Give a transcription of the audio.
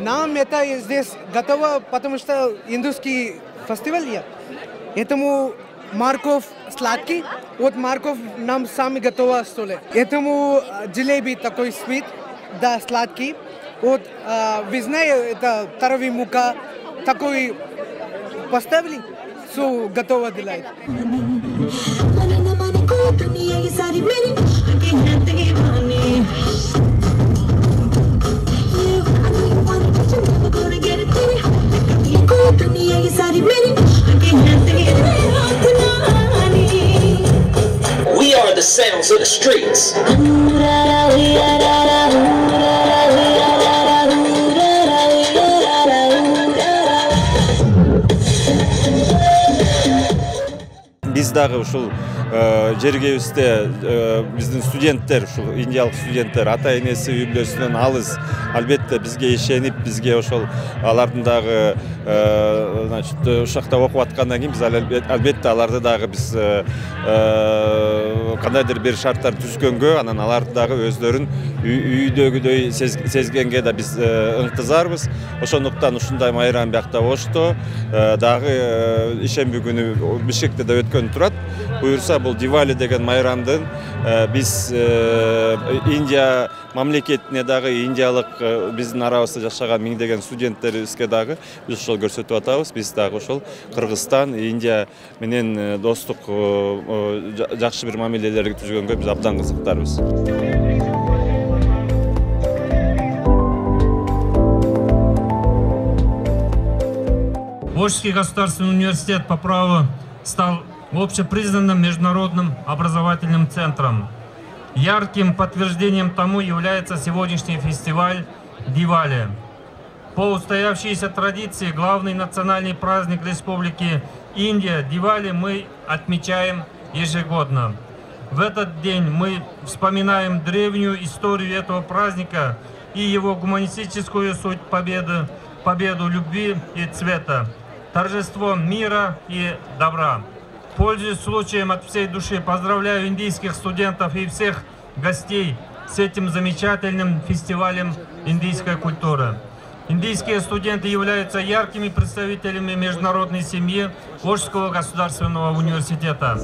Нам это здесь готово, потому что индусский фестиваль. Этому морковь сладкий, вот морковь нам сами готова столе. Этому джелеби такой sweet, да, сладкий. Вот вы знаете, это таровый мука, такой поставили, все готово делать. We are the sounds of the streets. Biz дагы ушул жергебизде биздин студенттер, ушул индиялык студенттер ата энеси үй бүлөсүнөн алыс, албетте бизге ишенип, бизге ошол алардын дагы значит ушакта окуп аткандан кийин биз албетте аларды дагы биз кандайдыр бир шарттар түзгөнгө, анан аларды дагы өздөрүн үйдөгүдөй сезгенге да биз ыңтызарбыз. Ошондуктан ушундай майрам биякта Ошто дагы ишемби күнү Бишкекте да өткөн турат. Буюрса бул Дивали деген майрамдын биз Индия мамлекетине дагы индиялык биздин арабызда жашаган миңдеген студенттерибизге дагы биз ошол көрсөтүп атабыз. Биз дагы ошол Кыргызстан, Индия менен достук жакшы бир мамилелерди түзгөнгө биз абдан кызыктарбыз. Волжский государственный университет по праву стал общепризнанным международным образовательным центром. Ярким подтверждением тому является сегодняшний фестиваль Дивали. По устоявшейся традиции главный национальный праздник Республики Индия Дивали мы отмечаем ежегодно. В этот день мы вспоминаем древнюю историю этого праздника и его гуманистическую суть победу любви и цвета, торжество мира и добра. Пользуясь случаем, от всей души поздравляю индийских студентов и всех гостей с этим замечательным фестивалем индийской культуры. Индийские студенты являются яркими представителями международной семьи Волжского государственного университета.